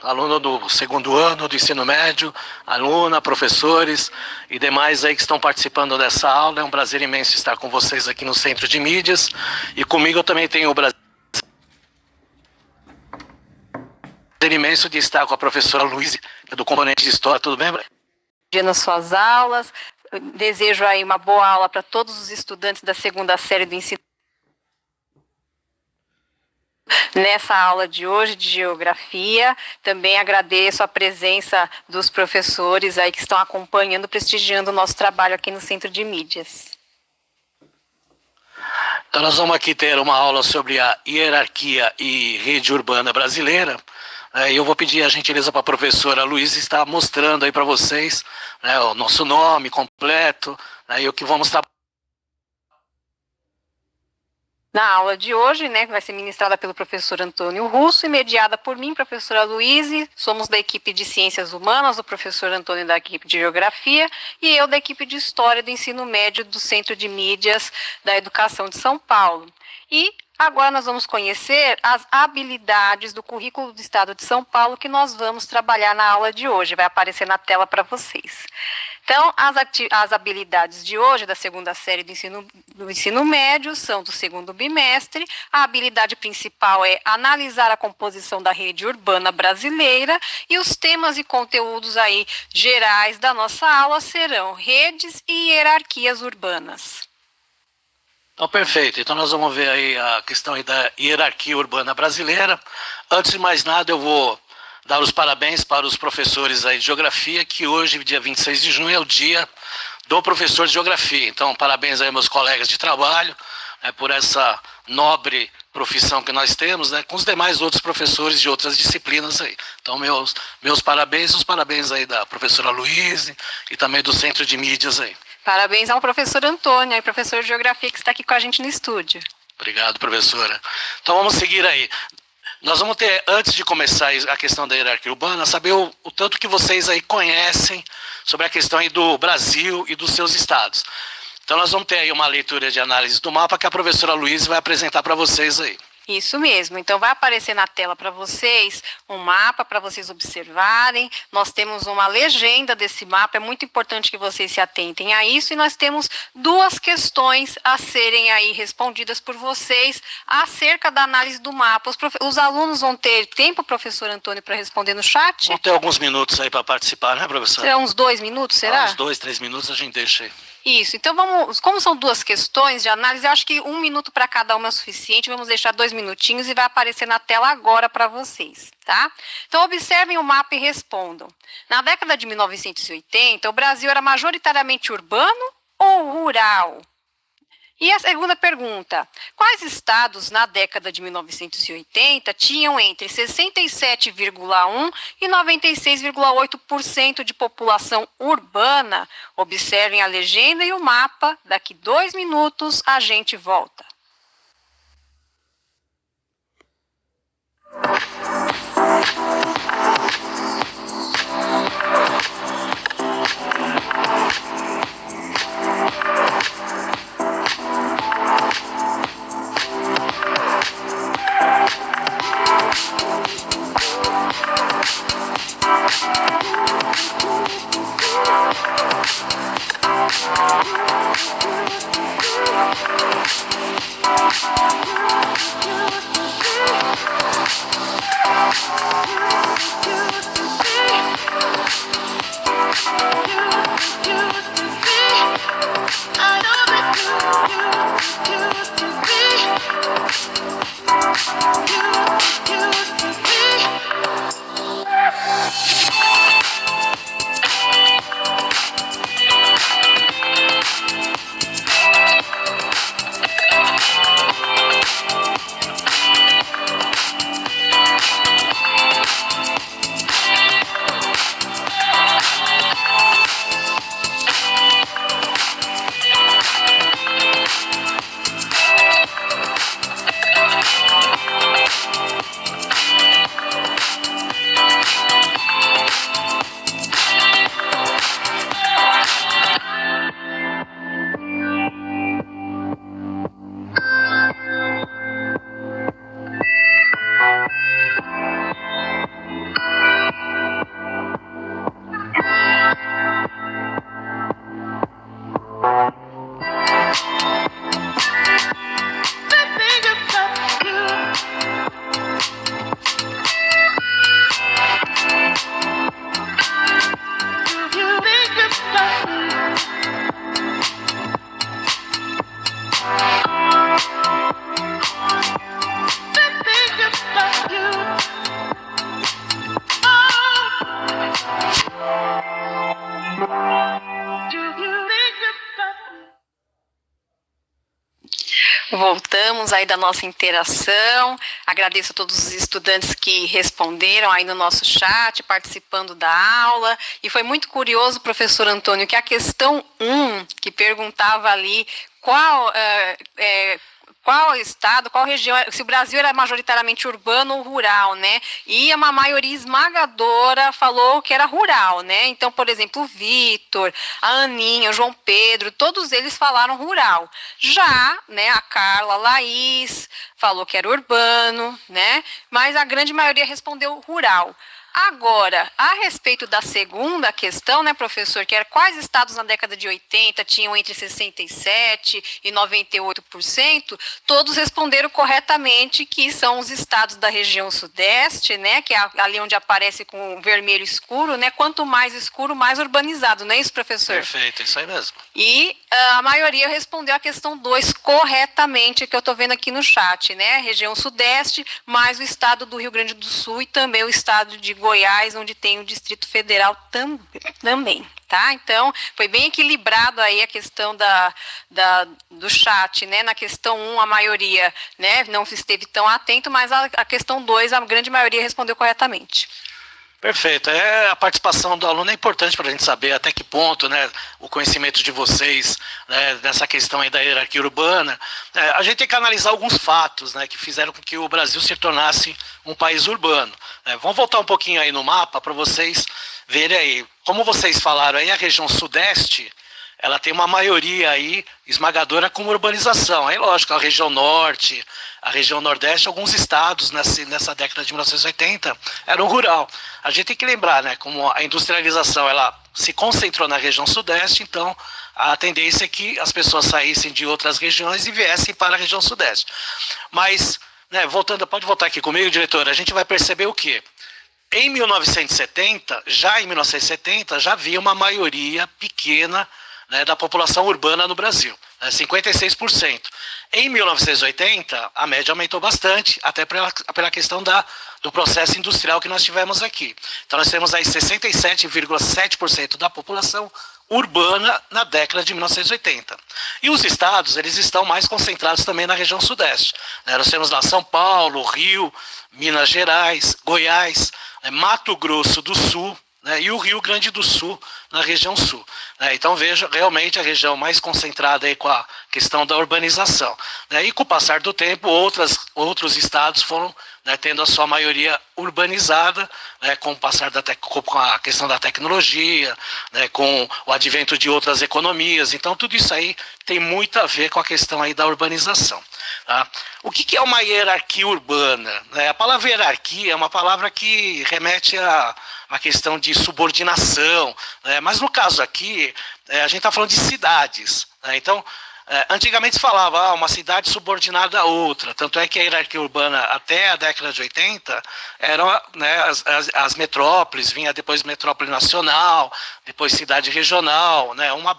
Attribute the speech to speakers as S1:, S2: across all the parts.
S1: aluno do segundo ano do ensino médio, aluna, professores e demais aí que estão participando dessa aula. É um prazer imenso estar com vocês aqui no Centro de Mídias. E comigo eu também tenho o prazer imenso de estar com a professora Luísa, do componente de História. Tudo bem, Breno?
S2: Nas suas aulas. Eu desejo aí uma boa aula para todos os estudantes da segunda série do ensino. Nessa aula de hoje de Geografia, também agradeço a presença dos professores aí que estão acompanhando, prestigiando o nosso trabalho aqui no Centro de Mídias.
S1: Então nós vamos aqui ter uma aula sobre a hierarquia e rede urbana brasileira. Eu vou pedir a gentileza para a professora Luísa estar mostrando aí para vocês, né, o nosso nome completo, né, e o que vamos trabalhar.
S2: Na aula de hoje, né, vai ser ministrada pelo professor Antônio Russo e mediada por mim, professora Luísa. Somos da equipe de Ciências Humanas, o professor Antônio da equipe de Geografia e eu da equipe de História do Ensino Médio do Centro de Mídias da Educação de São Paulo. E agora nós vamos conhecer as habilidades do currículo do Estado de São Paulo que nós vamos trabalhar na aula de hoje. Vai aparecer na tela para vocês. Então, as habilidades de hoje, da segunda série do ensino médio, são do segundo bimestre. A habilidade principal é analisar a composição da rede urbana brasileira e os temas e conteúdos aí gerais da nossa aula serão redes e hierarquias urbanas.
S1: Então, perfeito. Então, nós vamos ver aí a questão aí da hierarquia urbana brasileira. Antes de mais nada, eu vou dar os parabéns para os professores aí de Geografia, que hoje, dia 26 de junho, é o dia do professor de Geografia. Então, parabéns aí meus colegas de trabalho, né, por essa nobre profissão que nós temos, né, com os demais outros professores de outras disciplinas aí. Então, meus parabéns, os parabéns aí da professora Luísa e também do Centro de Mídias aí.
S2: Parabéns ao professor Antônio, aí, professor de Geografia, que está aqui com a gente no estúdio.
S1: Obrigado, professora. Então, vamos seguir aí. Nós vamos ter, antes de começar a questão da hierarquia urbana, saber o tanto que vocês aí conhecem sobre a questão aí do Brasil e dos seus estados. Então nós vamos ter aí uma leitura de análise do mapa que a professora Luísa vai apresentar para vocês aí.
S2: Isso mesmo. Então vai aparecer na tela para vocês um mapa para vocês observarem. Nós temos uma legenda desse mapa, é muito importante que vocês se atentem a isso. E nós temos duas questões a serem aí respondidas por vocês acerca da análise do mapa. Os alunos vão ter tempo, professor Antônio, para responder no chat?
S1: Vão ter alguns minutos aí para participar, né, professora?
S2: Será uns 2 minutos, será?
S1: Uns 2, 3 minutos a gente deixa aí.
S2: Isso, então vamos, como são duas questões de análise, eu acho que 1 minuto para cada uma é suficiente, vamos deixar 2 minutinhos e vai aparecer na tela agora para vocês, tá? Então observem o mapa e respondam. Na década de 1980, o Brasil era majoritariamente urbano ou rural? E a segunda pergunta, quais estados na década de 1980 tinham entre 67,1% e 96,8% de população urbana? Observem a legenda e o mapa, daqui 2 minutos a gente volta. Voltamos aí da nossa interação. Agradeço a todos os estudantes que responderam aí no nosso chat, participando da aula. E foi muito curioso, professor Antônio, que a questão 1, que perguntava ali qual estado, qual região, se o Brasil era majoritariamente urbano ou rural, né? E uma maioria esmagadora falou que era rural, né? Então, por exemplo, o Vitor, a Aninha, o João Pedro, todos eles falaram rural. Já, né, a Carla, a Laís falou que era urbano, né? Mas a grande maioria respondeu rural. Agora, a respeito da segunda questão, né, professor, que era quais estados na década de 80 tinham entre 67% e 98%, todos responderam corretamente que são os estados da região sudeste, né, que é ali onde aparece com vermelho escuro, né, quanto mais escuro, mais urbanizado, não é isso, professor?
S1: Perfeito, isso aí mesmo.
S2: E a maioria respondeu a questão 2 corretamente, que eu estou vendo aqui no chat, né, região sudeste, mais o estado do Rio Grande do Sul e também o estado de Goiás, onde tem o Distrito Federal também, tá? Então, foi bem equilibrado aí a questão do chat, né? Na questão 1, a maioria, né, não esteve tão atento, mas a questão 2, a grande maioria respondeu corretamente.
S1: Perfeito. A participação do aluno é importante para a gente saber até que ponto, né, o conhecimento de vocês, né, dessa questão aí da hierarquia urbana. A gente tem que analisar alguns fatos, né, que fizeram com que o Brasil se tornasse um país urbano. Vamos voltar um pouquinho aí no mapa para vocês verem aí. Como vocês falaram aí, a região sudeste, ela tem uma maioria aí esmagadora com urbanização. Aí, lógico, a região norte, a região nordeste, alguns estados nessa década de 1980 eram rural. A gente tem que lembrar, né, como a industrialização ela se concentrou na região sudeste, então a tendência é que as pessoas saíssem de outras regiões e viessem para a região sudeste. Mas, né, voltando, pode voltar aqui comigo, diretor, a gente vai perceber o quê? Em 1970, já havia uma maioria pequena, né, da população urbana no Brasil, né, 56%. Em 1980, a média aumentou bastante, até pela questão do processo industrial que nós tivemos aqui. Então, nós temos aí 67,7% da população urbana na década de 1980. E os estados, eles estão mais concentrados também na região sudeste, né? Nós temos lá São Paulo, Rio, Minas Gerais, Goiás, Mato Grosso do Sul, né, e o Rio Grande do Sul, na região sul. Então, veja realmente a região mais concentrada aí com a questão da urbanização. E com o passar do tempo, outros estados foram, né, tendo a sua maioria urbanizada, né, com o passar com a questão da tecnologia, né, com o advento de outras economias. Então, tudo isso aí tem muito a ver com a questão aí da urbanização. Tá? O que é uma hierarquia urbana? A palavra hierarquia é uma palavra que remete a uma questão de subordinação, né? Mas no caso aqui, a gente está falando de cidades, né? Então, antigamente se falava uma cidade subordinada a outra, tanto é que a hierarquia urbana até a década de 80 eram, né, as metrópoles, vinha depois metrópole nacional, depois cidade regional, né, uma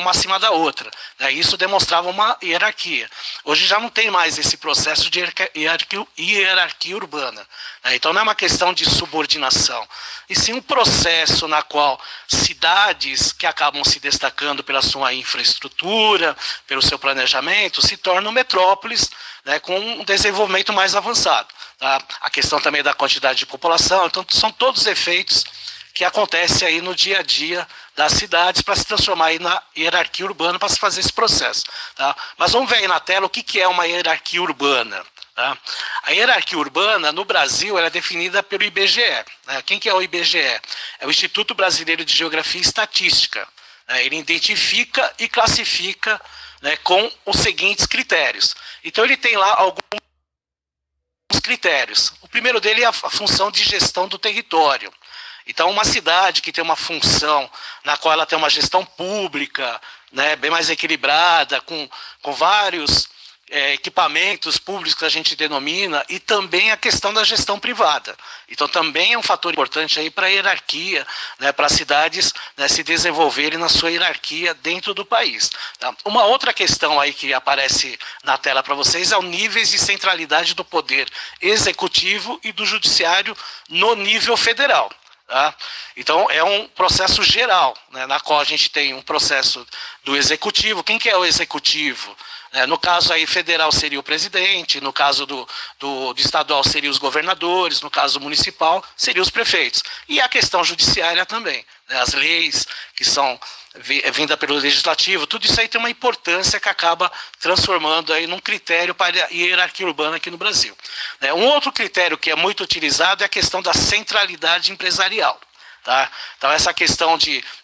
S1: acima da outra, né? Isso demonstrava uma hierarquia. Hoje já não tem mais esse processo de hierarquia urbana, né? Então não é uma questão de subordinação, e sim um processo na qual cidades que acabam se destacando pela sua infraestrutura, pelo seu planejamento, se tornam metrópoles, né, com um desenvolvimento mais avançado. Tá? A questão também da quantidade de população, então são todos efeitos que acontecem aí no dia a dia das cidades para se transformar aí na hierarquia urbana, para se fazer esse processo. Tá? Mas vamos ver aí na tela o que é uma hierarquia urbana. Tá? A hierarquia urbana no Brasil ela é definida pelo IBGE. Né? Quem que é o IBGE? É o Instituto Brasileiro de Geografia e Estatística. Ele identifica e classifica, né, com os seguintes critérios. Então ele tem lá alguns critérios. O primeiro dele é a função de gestão do território. Então uma cidade que tem uma função na qual ela tem uma gestão pública, né, bem mais equilibrada, com vários equipamentos públicos que a gente denomina, e também a questão da gestão privada. Então também é um fator importante aí para a hierarquia, né, para as cidades, né, se desenvolverem na sua hierarquia dentro do país. Tá? Uma outra questão aí que aparece na tela para vocês é o níveis de centralidade do poder executivo e do judiciário no nível federal. Tá? Então, é um processo geral, né, na qual a gente tem um processo do executivo. Quem que é o executivo? No caso aí federal seria o presidente, no caso do estadual seria os governadores, no caso municipal seria os prefeitos. E a questão judiciária também, né, as leis que são vinda pelo legislativo, tudo isso aí tem uma importância que acaba transformando aí num critério para a hierarquia urbana aqui no Brasil. Um outro critério que é muito utilizado é a questão da centralidade empresarial. Tá? Então essa questão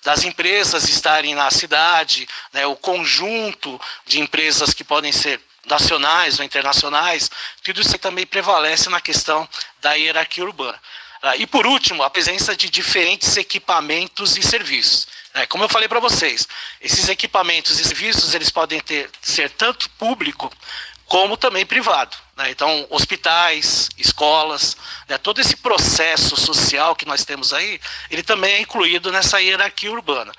S1: das empresas estarem na cidade, né, o conjunto de empresas que podem ser nacionais ou internacionais, tudo isso também prevalece na questão da hierarquia urbana. E por último, a presença de diferentes equipamentos e serviços. Como eu falei para vocês, esses equipamentos e serviços eles podem ser tanto público como também privado. Então, hospitais, escolas, todo esse processo social que nós temos aí, ele também é incluído nessa hierarquia urbana.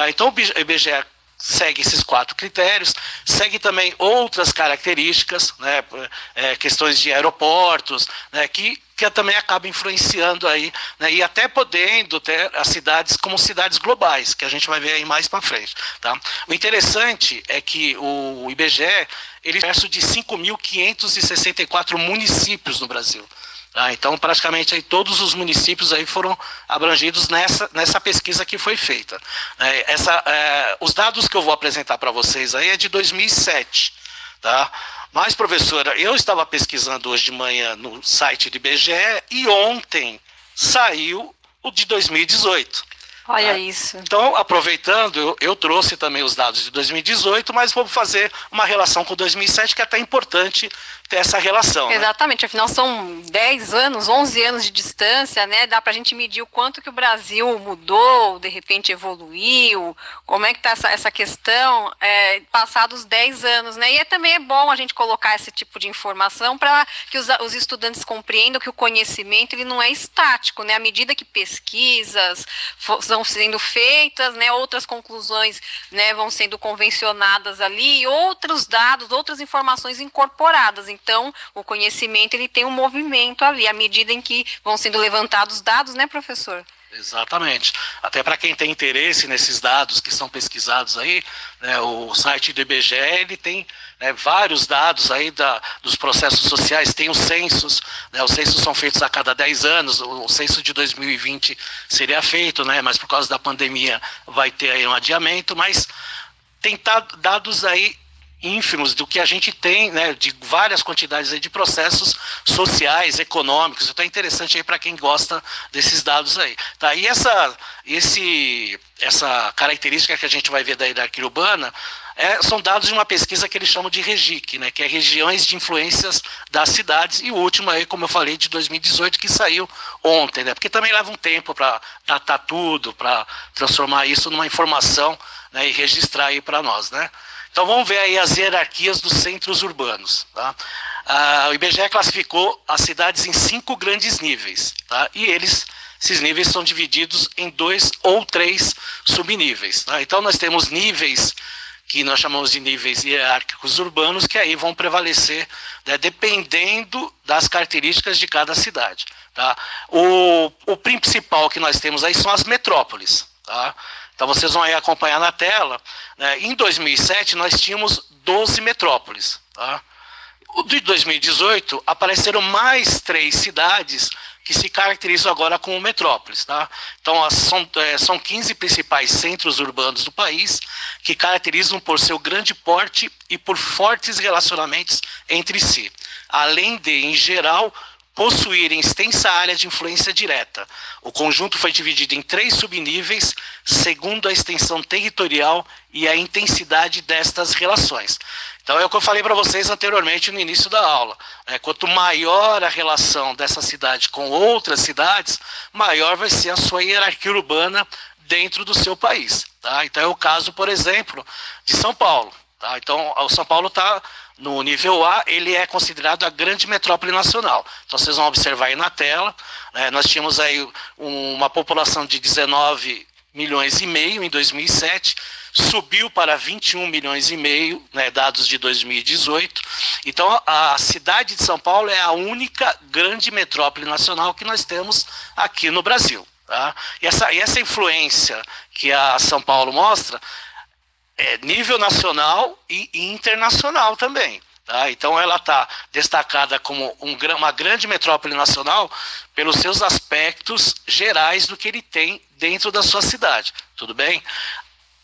S1: Então, o IBGE segue esses 4 critérios, segue também outras características, né, questões de aeroportos, né, que também acaba influenciando aí, né, e até podendo ter as cidades como cidades globais, que a gente vai ver aí mais para frente. Tá? O interessante é que o IBGE ele é de 5.564 municípios no Brasil. Então, praticamente aí, todos os municípios aí foram abrangidos nessa pesquisa que foi feita. Os dados que eu vou apresentar para vocês aí é de 2007. Tá? Mas, professora, eu estava pesquisando hoje de manhã no site do IBGE e ontem saiu o de 2018.
S2: Olha isso.
S1: Então, aproveitando, eu trouxe também os dados de 2018, mas vou fazer uma relação com 2007, que é até importante ter essa relação.
S2: Exatamente, afinal são 10 anos, 11 anos de distância, né? Dá para a gente medir o quanto que o Brasil mudou, de repente evoluiu, como é que está essa questão passados 10 anos, né? E também é bom a gente colocar esse tipo de informação para que os estudantes compreendam que o conhecimento ele não é estático, né? À medida que pesquisas vão sendo feitas, né? Outras conclusões, né, vão sendo convencionadas ali, e outros dados, outras informações incorporadas. Então, o conhecimento ele tem um movimento ali, à medida em que vão sendo levantados dados, né, professor?
S1: Exatamente. Até para quem tem interesse nesses dados que são pesquisados aí, né, o site do IBGE ele tem, né, vários dados aí dos processos sociais, tem os censos, né, os censos são feitos a cada 10 anos, o censo de 2020 seria feito, né, mas por causa da pandemia vai ter aí um adiamento, mas tem dados aí ínfimos do que a gente tem, né, de várias quantidades aí de processos sociais, econômicos. Então é interessante aí para quem gosta desses dados aí. Tá? E essa característica que a gente vai ver da hierarquia urbana são dados de uma pesquisa que eles chamam de REGIC, né, que é regiões de influências das cidades, e o último aí, como eu falei, de 2018, que saiu ontem, né, porque também leva um tempo para datar tudo, para transformar isso numa informação, né, e registrar aí para nós, né. Então vamos ver aí as hierarquias dos centros urbanos. Tá? O IBGE classificou as cidades em 5 grandes níveis. Tá? E esses níveis são divididos em 2 ou 3 subníveis. Tá? Então nós temos níveis que nós chamamos de níveis hierárquicos urbanos, que aí vão prevalecer, né, dependendo das características de cada cidade. Tá? O principal que nós temos aí são as metrópoles. Tá? Então vocês vão aí acompanhar na tela, né? Em 2007 nós tínhamos 12 metrópoles. Tá? De 2018 apareceram mais 3 cidades que se caracterizam agora como metrópoles. Tá? Então são 15 principais centros urbanos do país que caracterizam por seu grande porte e por fortes relacionamentos entre si, além de, em geral, possuírem extensa área de influência direta. O conjunto foi dividido em 3 subníveis, segundo a extensão territorial e a intensidade destas relações. Então é o que eu falei para vocês anteriormente no início da aula. Quanto maior a relação dessa cidade com outras cidades, maior vai ser a sua hierarquia urbana dentro do seu país. Tá? Então é o caso, por exemplo, de São Paulo. Tá? Então o São Paulo está no nível A, ele é considerado a grande metrópole nacional. Então vocês vão observar aí na tela, nós tínhamos aí uma população de 19 milhões e meio em 2007, subiu para 21 milhões e meio, né, dados de 2018. Então a cidade de São Paulo é a única grande metrópole nacional que nós temos aqui no Brasil. Tá? E essa influência que a São Paulo mostra é nível nacional e internacional também. Tá? Então ela está destacada como uma grande metrópole nacional pelos seus aspectos gerais do que ele tem dentro da sua cidade. Tudo bem?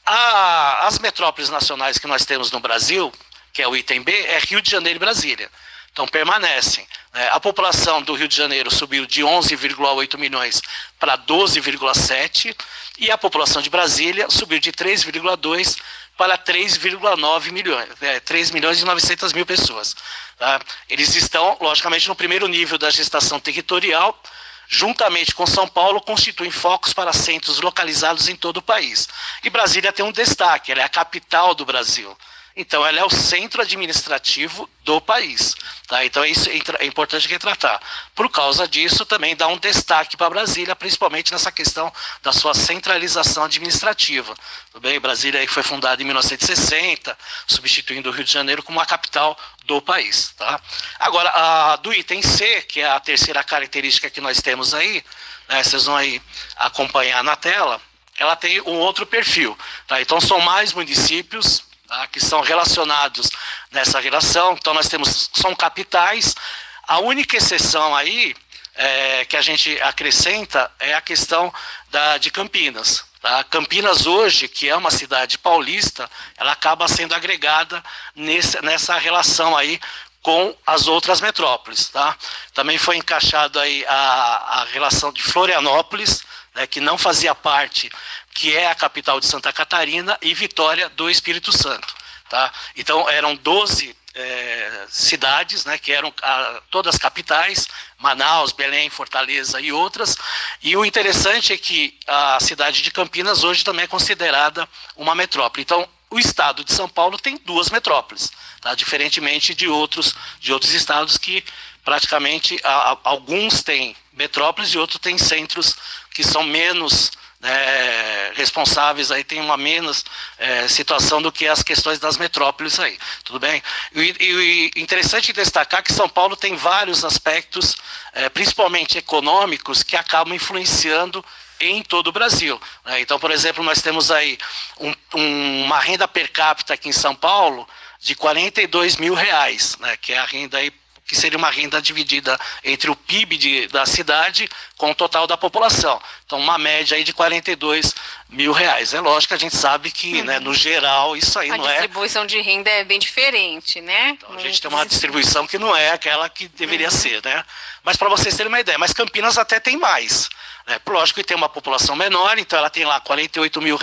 S1: As metrópoles nacionais que nós temos no Brasil, que é o item B, é Rio de Janeiro e Brasília. Então permanecem. A população do Rio de Janeiro subiu de 11,8 milhões para 12,7 e a população de Brasília subiu de 3,2 para 3,9 milhões, 3 milhões e 900 mil pessoas. Tá? Eles estão, logicamente, no primeiro nível da gestação territorial, juntamente com São Paulo, constituem focos para centros localizados em todo o país. E Brasília tem um destaque, ela é a capital do Brasil. Então, ela é o centro administrativo do país. Tá? Então, isso é importante retratar. Por causa disso, também dá um destaque para Brasília, principalmente nessa questão da sua centralização administrativa. Tudo bem? Brasília foi fundada em 1960, substituindo o Rio de Janeiro como a capital do país. Tá? Agora, do item C, que é a terceira característica que nós temos aí, né, vocês vão aí acompanhar na tela, ela tem um outro perfil. Tá? Então, são mais municípios, tá, que são relacionados nessa relação. Então nós são capitais. A única exceção aí que a gente acrescenta é a questão de Campinas. Tá? Campinas hoje, que é uma cidade paulista, ela acaba sendo agregada nessa relação aí com as outras metrópoles. Tá? Também foi encaixado aí a relação de Florianópolis, né, que não fazia parte, que é a capital de Santa Catarina, e Vitória do Espírito Santo. Tá? Então eram 12 cidades, né, que eram todas capitais, Manaus, Belém, Fortaleza e outras, e o interessante é que a cidade de Campinas hoje também é considerada uma metrópole. Então o estado de São Paulo tem 2 metrópoles, tá? Diferentemente de outros estados que praticamente alguns têm metrópoles e outros têm centros que são menos responsáveis, aí tem uma menos situação do que as questões das metrópoles aí, tudo bem? E interessante destacar que São Paulo tem vários aspectos, principalmente econômicos, que acabam influenciando em todo o Brasil. Né? Então, por exemplo, nós temos aí uma renda per capita aqui em São Paulo de R$42 mil, né? Que é a renda aí, que seria uma renda dividida entre o PIB da cidade com o total da população. Então, uma média aí de R$42 mil. É lógico que a gente sabe que, né, no geral, isso aí não é...
S2: A distribuição de renda é bem diferente, né?
S1: Então, a gente tem uma distribuição que não é aquela que deveria ser, né? Mas para vocês terem uma ideia, mas Campinas até tem mais. Lógico que tem uma população menor, então ela tem lá R$48 mil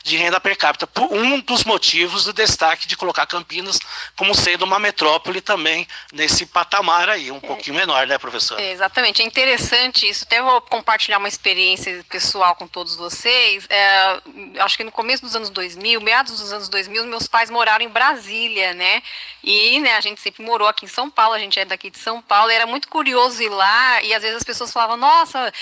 S1: de renda per capita. Por um dos motivos do destaque de colocar Campinas como sendo uma metrópole também nesse patamar aí, um pouquinho menor, né, professor?
S2: Exatamente, é interessante isso. Até vou compartilhar uma experiência pessoal com todos vocês. Acho que no começo dos anos 2000, meados dos anos 2000, meus pais moraram em Brasília, né? E, né, a gente sempre morou aqui em São Paulo, a gente é daqui de São Paulo, era muito curioso ir lá, e às vezes as pessoas falavam, nossa,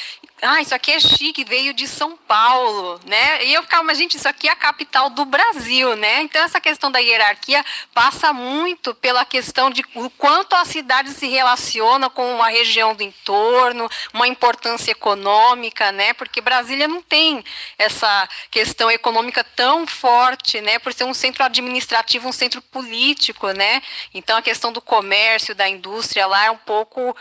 S2: isso aqui é chique, veio de São Paulo, né? E eu ficava, mas gente, isso aqui é a capital do Brasil, né? Então essa questão da hierarquia passa muito pela questão de o quanto a cidade se relaciona com uma região do entorno, uma importância econômica, né? Porque Brasília não tem essa questão econômica tão forte, né? Por ser um centro administrativo, um centro político, né? Então a questão do comércio, da indústria lá é um pouco,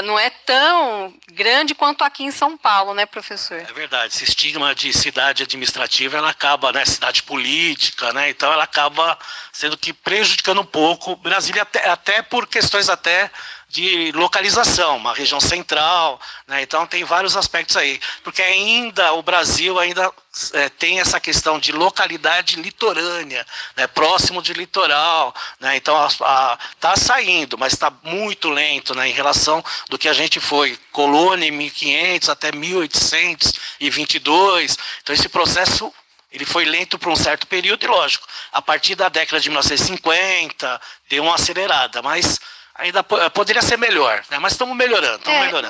S2: não é tão grande quanto aqui em São Paulo, né, professor?
S1: É verdade, esse estigma de cidade administrativa, ela acaba, né, cidade política, né, então ela acaba sendo que prejudicando um pouco Brasília, até por questões até de localização, uma região central, né? Então tem vários aspectos aí, porque ainda o Brasil ainda tem essa questão de localidade litorânea, né? Próximo de litoral, né? Então está saindo, mas está muito lento, né? Em relação do que a gente foi, colônia em 1500 até 1822, então esse processo ele foi lento por um certo período e, lógico, a partir da década de 1950 deu uma acelerada, mas ainda poderia ser melhor, né? Mas estamos melhorando,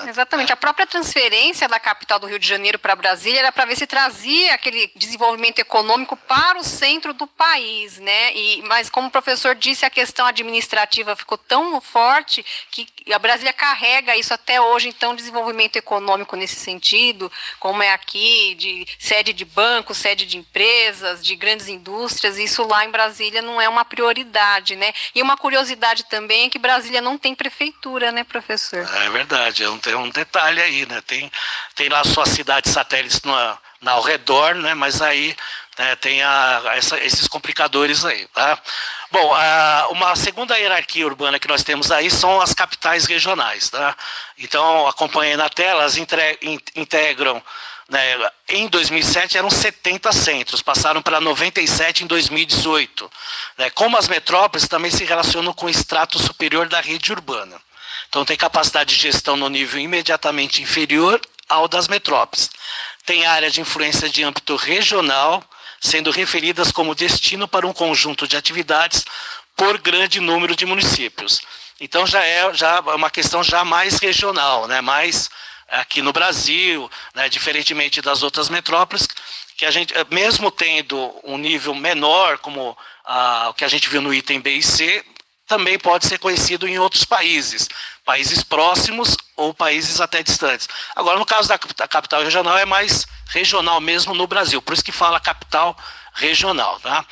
S2: Exatamente.
S1: Né?
S2: A própria transferência da capital do Rio de Janeiro para Brasília era para ver se trazia aquele desenvolvimento econômico para o centro do país, né? Mas como o professor disse, a questão administrativa ficou tão forte que a Brasília carrega isso até hoje. Então, desenvolvimento econômico nesse sentido, como é aqui, de sede de bancos, sede de empresas, de grandes indústrias, isso lá em Brasília não é uma prioridade, né? E uma curiosidade também é que Brasília não tem prefeitura, né, professor?
S1: É verdade, tem um detalhe aí, né? Tem lá suas cidades satélites ao redor, né? Mas aí tem esses complicadores aí, tá? Bom, uma segunda hierarquia urbana que nós temos aí são as capitais regionais, tá? Então, acompanhem na tela, elas integram, né, em 2007 eram 70 centros, passaram para 97 em 2018. Né? Como as metrópoles também se relacionam com o extrato superior da rede urbana. Então tem capacidade de gestão no nível imediatamente inferior ao das metrópoles. Tem área de influência de âmbito regional, sendo referidas como destino para um conjunto de atividades por grande número de municípios. Então já é uma questão já mais regional, né? Mais aqui no Brasil, né? Diferentemente das outras metrópoles, que a gente, mesmo tendo um nível menor, como o que a gente viu no item B e C, também pode ser conhecido em outros países próximos ou países até distantes. Agora, no caso da capital regional, é mais regional mesmo no Brasil, por isso que fala capital regional. Tá?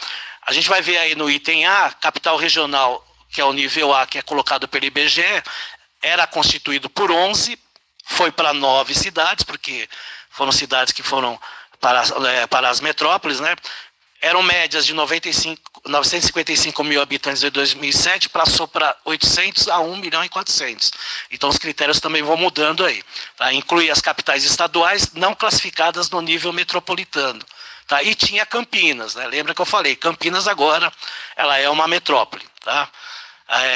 S1: A gente vai ver aí no item A, capital regional, que é o nível A, que é colocado pelo IBGE, era constituído por 11, foi para 9 cidades, porque foram cidades que foram para as metrópoles, né? Eram médias de 955 mil habitantes em 2007, passou para 800 a 1 milhão e 400. Então os critérios também vão mudando aí. Tá? Inclui as capitais estaduais não classificadas no nível metropolitano. Tá? E tinha Campinas, né? Lembra que eu falei, Campinas agora ela é uma metrópole. Tá?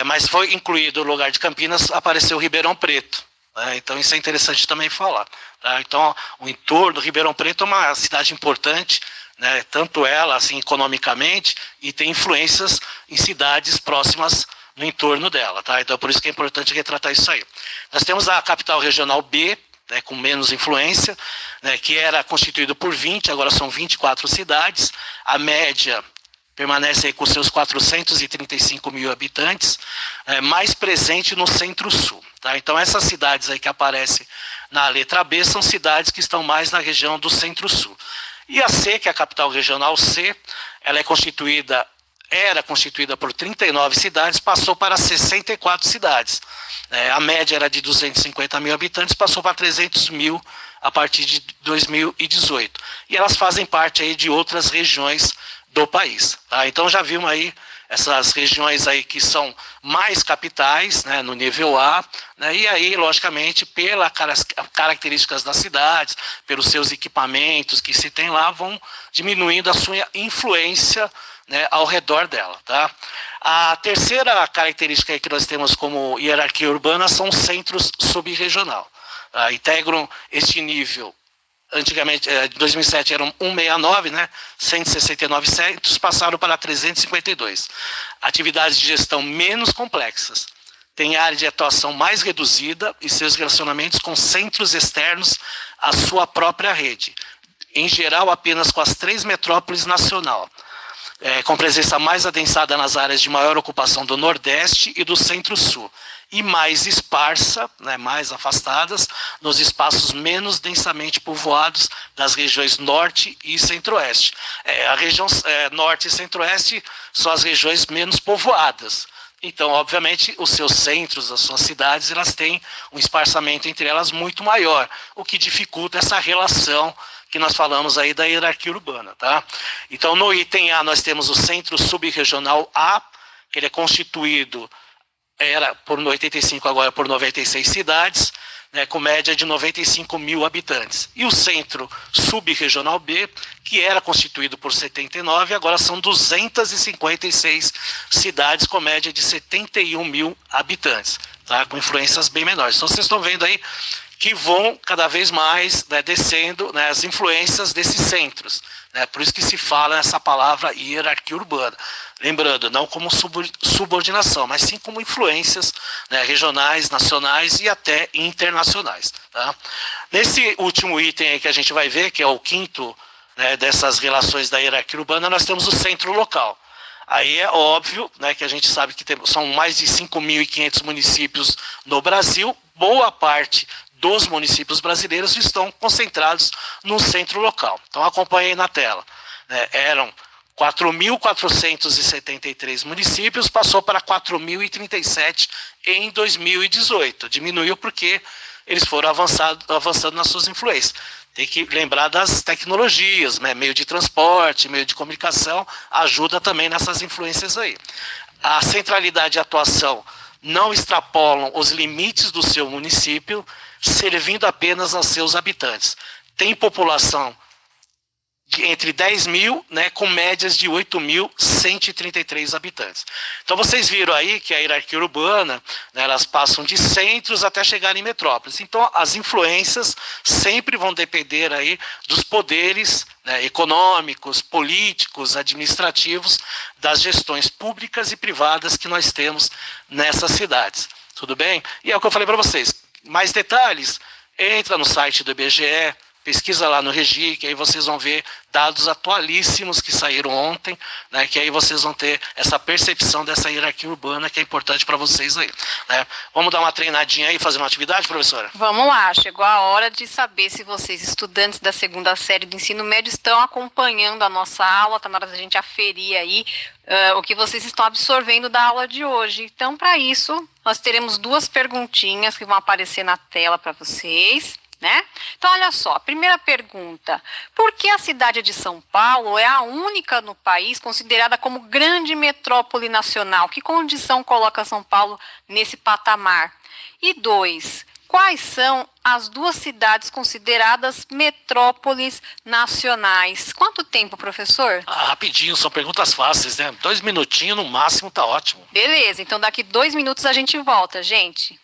S1: Mas foi incluído no lugar de Campinas, apareceu Ribeirão Preto. Né? Então isso é interessante também falar. Tá? Então o entorno do Ribeirão Preto é uma cidade importante, né, tanto ela assim economicamente, e tem influências em cidades próximas no entorno dela, tá? Então por isso que é importante retratar isso aí. Nós temos a capital regional B, né, com menos influência, né, que era constituído por 20, agora são 24 cidades, a média permanece aí com seus 435 mil habitantes, mais presente no centro-sul. Tá? Então essas cidades aí que aparecem na letra B são cidades que estão mais na região do centro-sul. E a C, que é a capital regional C, ela era constituída por 39 cidades, passou para 64 cidades. A média era de 250 mil habitantes, passou para 300 mil a partir de 2018. E elas fazem parte aí de outras regiões do país. Tá? Então já vimos aí essas regiões aí que são mais capitais, né, no nível A, né, e aí, logicamente, pelas características das cidades, pelos seus equipamentos que se tem lá, vão diminuindo a sua influência, né, ao redor dela. Tá? A terceira característica aí que nós temos como hierarquia urbana são os centros subregional. Tá? Integram este nível. Antigamente, em 2007 eram 169, né? 169 centros, passaram para 352. Atividades de gestão menos complexas. Tem área de atuação mais reduzida e seus relacionamentos com centros externos à sua própria rede. Em geral, apenas com as 3 metrópoles nacional. Com presença mais adensada nas áreas de maior ocupação do Nordeste e do Centro-Sul. E mais esparsa, né, mais afastadas, nos espaços menos densamente povoados das regiões Norte e Centro-Oeste. A região Norte e Centro-Oeste são as regiões menos povoadas. Então, obviamente, os seus centros, as suas cidades, elas têm um esparçamento entre elas muito maior, o que dificulta essa relação que nós falamos aí da hierarquia urbana. Tá? Então, no item A, nós temos o Centro Subregional A, que ele é constituído, era por 85, agora por 96 cidades, né, com média de 95 mil habitantes. E o Centro Subregional B, que era constituído por 79, agora são 256 cidades com média de 71 mil habitantes, tá, com influências bem menores. Então vocês estão vendo aí que vão cada vez mais, né, descendo, né, as influências desses centros. Né, por isso que se fala nessa palavra hierarquia urbana. Lembrando, não como subordinação, mas sim como influências, né, regionais, nacionais e até internacionais. Tá? Nesse último item aí que a gente vai ver, que é o quinto, né, dessas relações da hierarquia urbana, nós temos o centro local. Aí é óbvio, né, que a gente sabe que são mais de 5.500 municípios no Brasil, boa parte dos municípios brasileiros estão concentrados no centro local. Então acompanhe aí na tela. Eram 4.473 municípios, passou para 4.037 em 2018. Diminuiu porque eles foram avançando nas suas influências. Tem que lembrar das tecnologias, né? Meio de transporte, meio de comunicação, ajuda também nessas influências aí. A centralidade e atuação não extrapolam os limites do seu município, servindo apenas aos seus habitantes. Tem população entre 10 mil, né, com médias de 8.133 habitantes. Então vocês viram aí que a hierarquia urbana, né, elas passam de centros até chegar em metrópoles. Então as influências sempre vão depender aí dos poderes, né, econômicos, políticos, administrativos, das gestões públicas e privadas que nós temos nessas cidades. Tudo bem? E é o que eu falei para vocês. Mais detalhes, entra no site do IBGE, pesquisa lá no Regi, que aí vocês vão ver dados atualíssimos que saíram ontem, né, que aí vocês vão ter essa percepção dessa hierarquia urbana que é importante para vocês aí. Né? Vamos dar uma treinadinha aí, fazer uma atividade, professora?
S2: Vamos lá, chegou a hora de saber se vocês, estudantes da segunda série do ensino médio, estão acompanhando a nossa aula, está na hora da gente aferir aí o que vocês estão absorvendo da aula de hoje. Então, para isso, nós teremos duas perguntinhas que vão aparecer na tela para vocês. Né? Então, olha só, primeira pergunta: por que a cidade de São Paulo é a única no país considerada como grande metrópole nacional? Que condição coloca São Paulo nesse patamar? E 2, quais são as duas cidades consideradas metrópoles nacionais? Quanto tempo, professor?
S1: Rapidinho, são perguntas fáceis, né? 2 minutinhos no máximo, tá ótimo.
S2: Beleza, então daqui 2 minutos a gente volta, gente.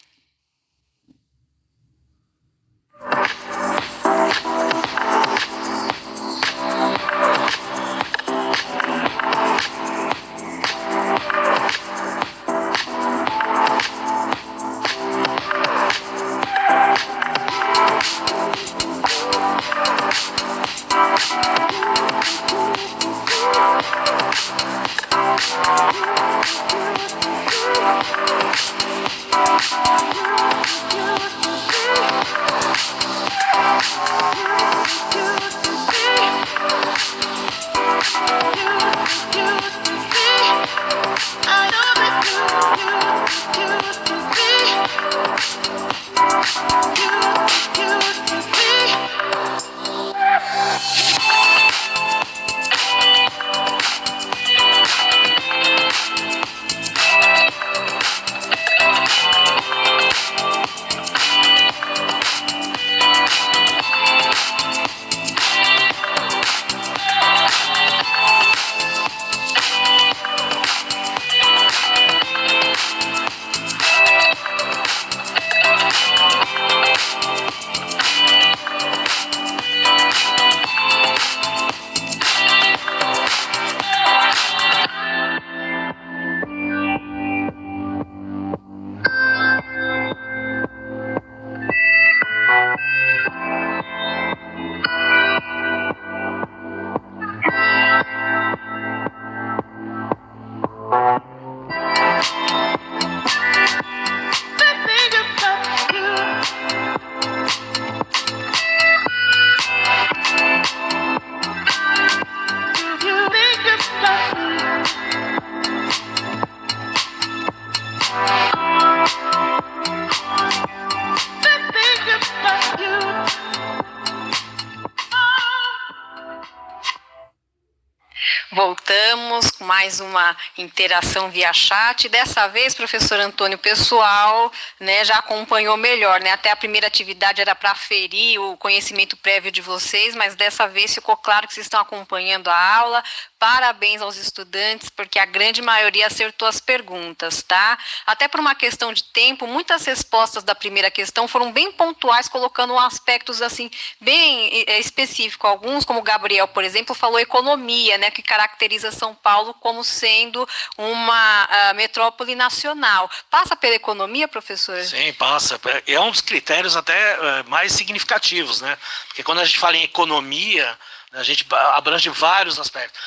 S2: mais uma interação via chat. Dessa vez, professor Antônio, pessoal, né, já acompanhou melhor, né? Até a primeira atividade era para aferir o conhecimento prévio de vocês, mas dessa vez ficou claro que vocês estão acompanhando a aula. Parabéns aos estudantes, porque a grande maioria acertou as perguntas, tá? Até por uma questão de tempo, muitas respostas da primeira questão foram bem pontuais, colocando aspectos assim bem específicos. Alguns, como o Gabriel, por exemplo, falou economia, né, que caracteriza São Paulo como sendo uma metrópole nacional. Passa pela economia, professor?
S1: Sim, passa. É um dos critérios até mais significativos, né? Porque quando a gente fala em economia, a gente abrange vários aspectos.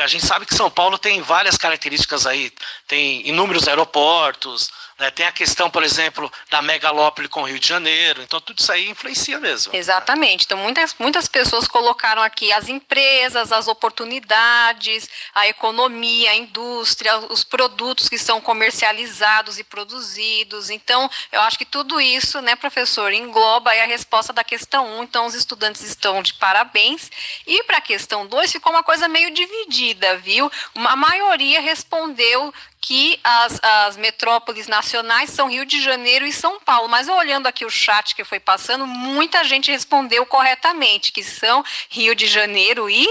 S1: A gente sabe que São Paulo tem várias características aí, tem inúmeros aeroportos, né? Tem a questão, por exemplo, da megalópole com o Rio de Janeiro, então tudo isso aí influencia mesmo.
S2: Exatamente, então muitas pessoas colocaram aqui as empresas, as oportunidades, a economia, a indústria, os produtos que são comercializados e produzidos, então eu acho que tudo isso, né, professor, engloba aí a resposta da questão 1, então os estudantes estão de parabéns. E para a questão 2 ficou uma coisa meio dividida, viu? A maioria respondeu que as metrópoles nacionais são Rio de Janeiro e São Paulo, mas olhando aqui o chat que foi passando, muita gente respondeu corretamente, que são Rio de Janeiro e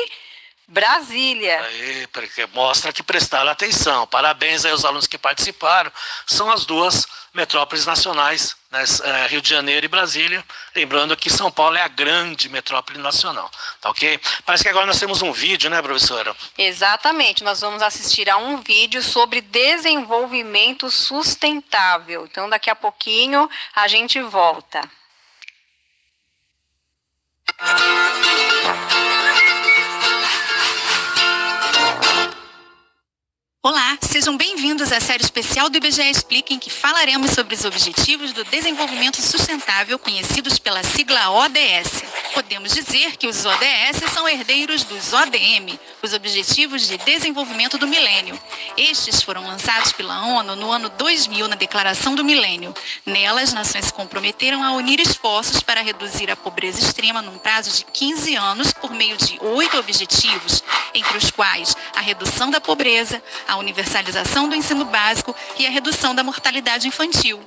S2: Brasília.
S1: Aí, porque mostra que prestaram atenção. Parabéns aí aos alunos que participaram. São as duas metrópoles nacionais, né, Rio de Janeiro e Brasília. Lembrando que São Paulo é a grande metrópole nacional. Tá ok? Parece que agora nós temos um vídeo, né, professora?
S2: Exatamente. Nós vamos assistir a um vídeo sobre desenvolvimento sustentável. Então, daqui a pouquinho a gente volta.
S3: Olá, sejam bem-vindos à série especial do IBGE Explica, em que falaremos sobre os Objetivos do Desenvolvimento Sustentável, conhecidos pela sigla ODS. Podemos dizer que os ODS são herdeiros dos ODM, os Objetivos de Desenvolvimento do Milênio. Estes foram lançados pela ONU no ano 2000 na Declaração do Milênio. Nela, as nações se comprometeram a unir esforços para reduzir a pobreza extrema num prazo de 15 anos por meio de 8 objetivos, entre os quais a redução da pobreza, a universalização do ensino básico e a redução da mortalidade infantil.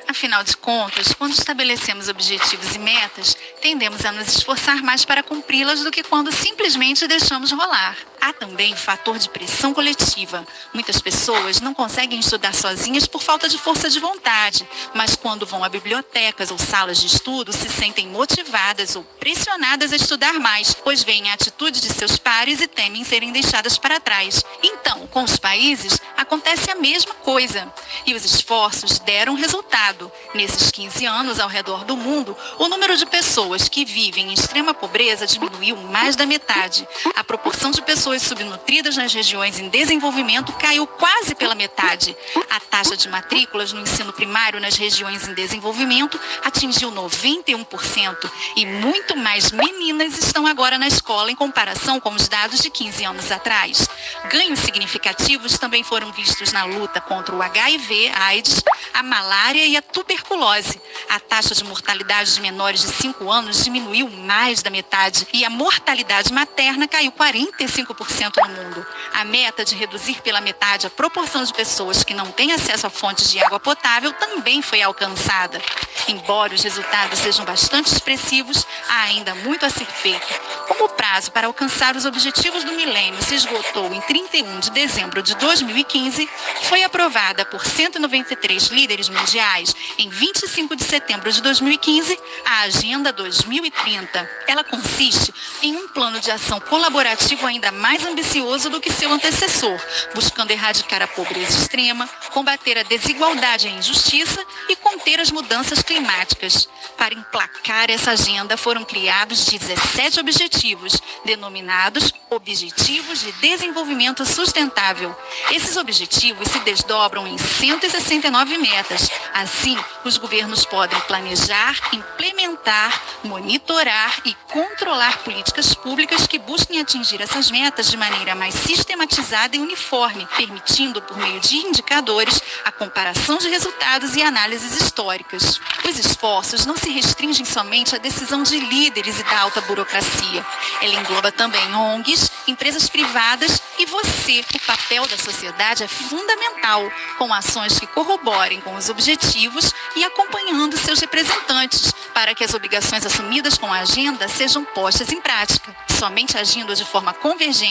S3: Afinal de contas, quando estabelecemos objetivos e metas, tendemos a nos esforçar mais para cumpri-las do que quando simplesmente deixamos rolar. Há também o fator de pressão coletiva. Muitas pessoas não conseguem estudar sozinhas por falta de força de vontade, mas quando vão a bibliotecas ou salas de estudo, se sentem motivadas ou pressionadas a estudar mais, pois veem a atitude de seus pares e temem serem deixadas para trás. Então, com os países, acontece a mesma coisa. E os esforços deram resultado. Nesses 15 anos, ao redor do mundo, o número de pessoas que vivem em extrema pobreza diminuiu mais da metade. A proporção de pessoas subnutridas nas regiões em desenvolvimento caiu quase pela metade. A taxa de matrículas no ensino primário nas regiões em desenvolvimento atingiu 91% e muito mais meninas estão agora na escola em comparação com os dados de 15 anos atrás. Ganhos significativos também foram vistos na luta contra o HIV, AIDS, a malária e a tuberculose. A taxa de mortalidade de menores de 5 anos diminuiu mais da metade e a mortalidade materna caiu 45% no mundo. A meta de reduzir pela metade a proporção de pessoas que não têm acesso a fontes de água potável também foi alcançada. Embora os resultados sejam bastante expressivos, há ainda muito a ser feito. Como o prazo para alcançar os objetivos do milênio se esgotou em 31 de dezembro de 2015, foi aprovada por 193 líderes mundiais em 25 de setembro de 2015 a Agenda 2030. Ela consiste em um plano de ação colaborativo ainda mais ambicioso do que seu antecessor, buscando erradicar a pobreza extrema, combater a desigualdade e a injustiça e conter as mudanças climáticas. Para emplacar essa agenda, foram criados 17 objetivos, denominados Objetivos de Desenvolvimento Sustentável. Esses objetivos se desdobram em 169 metas. Assim, os governos podem planejar, implementar, monitorar e controlar políticas públicas que busquem atingir essas metas metas de maneira mais sistematizada e uniforme, permitindo, por meio de indicadores, a comparação de resultados e análises históricas. Os esforços não se restringem somente à decisão de líderes e da alta burocracia. Ela engloba também ONGs, empresas privadas e você. O papel da sociedade é fundamental, com ações que corroborem com os objetivos e acompanhando seus representantes, para que as obrigações assumidas com a agenda sejam postas em prática. Somente agindo de forma convergente,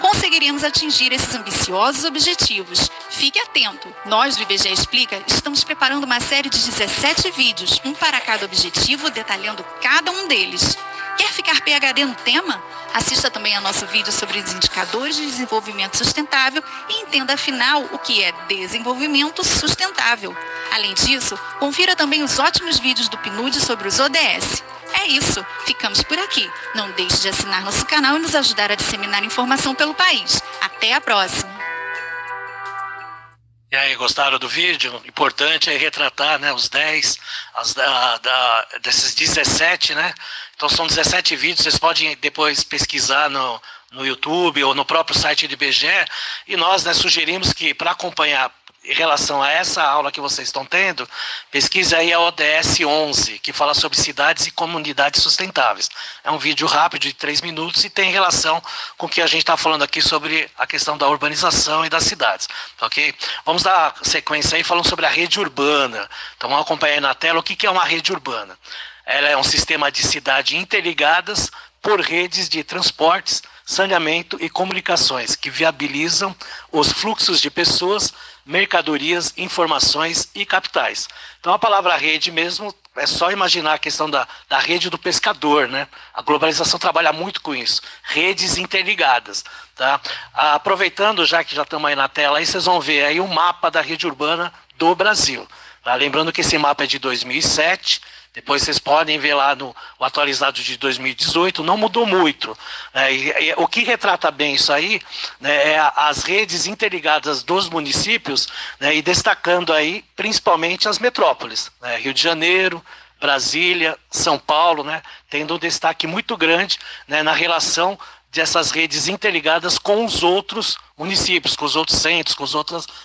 S3: conseguiremos atingir esses ambiciosos objetivos. Fique atento! Nós do IBGE Explica estamos preparando uma série de 17 vídeos, um para cada objetivo, detalhando cada um deles. Quer ficar PhD no tema? Assista também ao nosso vídeo sobre os indicadores de desenvolvimento sustentável e entenda afinal o que é desenvolvimento sustentável. Além disso, confira também os ótimos vídeos do PNUD sobre os ODS. É isso, ficamos por aqui. Não deixe de assinar nosso canal e nos ajudar a disseminar informação pelo país. Até a próxima!
S1: E aí, gostaram do vídeo? Importante é retratar, né, os 10, desses 17, né? Então são 17 vídeos, vocês podem depois pesquisar no YouTube ou no próprio site do IBGE. E nós, né, sugerimos que, para acompanhar em relação a essa aula que vocês estão tendo, pesquise aí a ODS 11, que fala sobre cidades e comunidades sustentáveis. É um vídeo rápido de 3 minutos e tem relação com o que a gente está falando aqui sobre a questão da urbanização e das cidades. Ok? Vamos dar sequência aí falando sobre a rede urbana. Então vamos acompanhar aí na tela o que é uma rede urbana. Ela é um sistema de cidades interligadas por redes de transportes, saneamento e comunicações que viabilizam os fluxos de pessoas, mercadorias, informações e capitais. Então a palavra rede mesmo, é só imaginar a questão da rede do pescador, né? A globalização trabalha muito com isso, redes interligadas. Tá? Aproveitando, já que já estamos aí na tela, aí vocês vão ver aí um mapa da rede urbana do Brasil. Tá? Lembrando que esse mapa é de 2007, depois vocês podem ver lá no atualizado de 2018, não mudou muito. Né? E o que retrata bem isso aí, né, é as redes interligadas dos municípios, né, e destacando aí principalmente as metrópoles, né, Rio de Janeiro, Brasília, São Paulo, né, tendo um destaque muito grande, né, na relação dessas redes interligadas com os outros municípios, com os outros centros,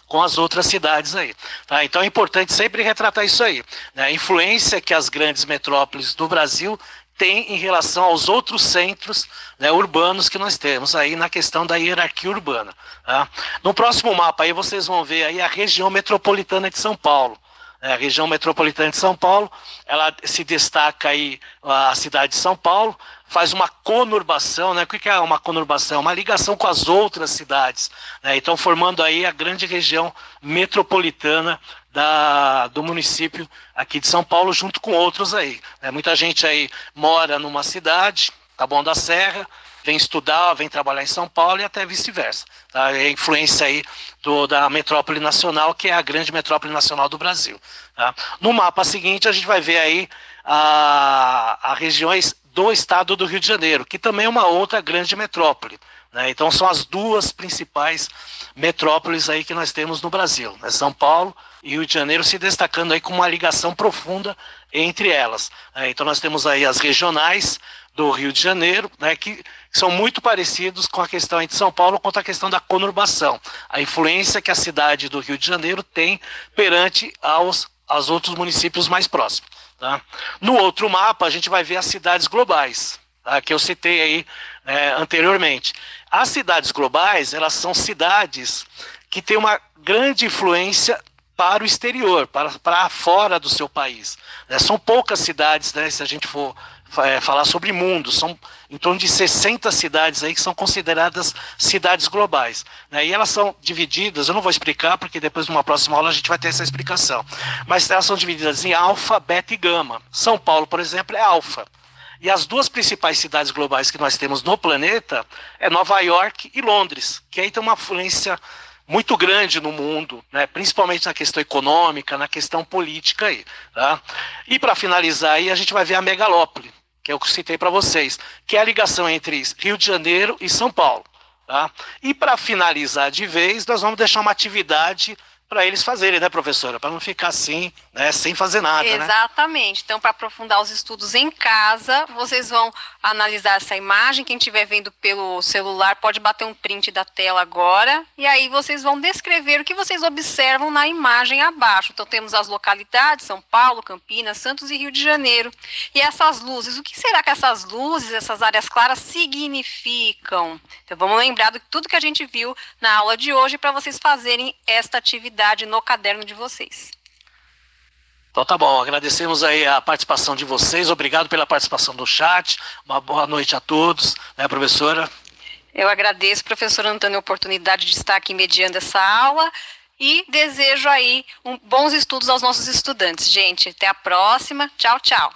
S1: com as outras cidades aí. Tá? Então é importante sempre retratar isso aí, né? A influência que as grandes metrópoles do Brasil têm em relação aos outros centros, né, urbanos que nós temos aí na questão da hierarquia urbana. Tá? No próximo mapa aí vocês vão ver aí a região metropolitana de São Paulo. A região metropolitana de São Paulo, ela se destaca aí a cidade de São Paulo, faz uma conurbação, né? O que é uma conurbação? Uma ligação com as outras cidades, né? Então formando aí a grande região metropolitana do município aqui de São Paulo, junto com outros aí. Né? Muita gente aí mora numa cidade, Taboão da Serra, vem estudar, vem trabalhar em São Paulo e até vice-versa. Tá? É a influência aí da metrópole nacional, que é a grande metrópole nacional do Brasil. Tá? No mapa seguinte, a gente vai ver aí as regiões do estado do Rio de Janeiro, que também é uma outra grande metrópole. Né? Então são as duas principais metrópoles aí que nós temos no Brasil, né? São Paulo e Rio de Janeiro se destacando aí com uma ligação profunda entre elas. Então nós temos aí as regionais do Rio de Janeiro, né, que são muito parecidos com a questão aí de São Paulo quanto à questão da conurbação, a influência que a cidade do Rio de Janeiro tem perante aos outros municípios mais próximos. Tá? No outro mapa a gente vai ver as cidades globais, tá, que eu citei aí anteriormente. As cidades globais, elas são cidades que têm uma grande influência para o exterior, para fora do seu país. Né? São poucas cidades, né, se a gente for falar sobre mundo, são em torno de 60 cidades aí que são consideradas cidades globais. Né? E elas são divididas, eu não vou explicar, porque depois numa próxima aula a gente vai ter essa explicação, mas elas são divididas em alfa, beta e gama. São Paulo, por exemplo, é alfa. E as duas principais cidades globais que nós temos no planeta é Nova York e Londres, que aí tem uma influência muito grande no mundo, né? Principalmente na questão econômica, na questão política aí. Tá? E para finalizar aí, a gente vai ver a megalópole, que eu citei para vocês, que é a ligação entre Rio de Janeiro e São Paulo. Tá? E para finalizar de vez, nós vamos deixar uma atividade para eles fazerem, né, professora? Para não ficar assim, né, sem fazer nada, né?
S2: Exatamente. Então, para aprofundar os estudos em casa, vocês vão analisar essa imagem. Quem estiver vendo pelo celular pode bater um print da tela agora. E aí vocês vão descrever o que vocês observam na imagem abaixo. Então, temos as localidades, São Paulo, Campinas, Santos e Rio de Janeiro. E essas luzes, o que será que essas luzes, essas áreas claras significam? Então, vamos lembrar de tudo que a gente viu na aula de hoje para vocês fazerem esta atividade no caderno de vocês.
S1: Então tá bom, agradecemos aí a participação de vocês, obrigado pela participação do chat, uma boa noite a todos, né, professora?
S2: Eu agradeço, professor Antônio, a oportunidade de estar aqui mediando essa aula e desejo aí bons estudos aos nossos estudantes. Gente, até a próxima. Tchau, tchau.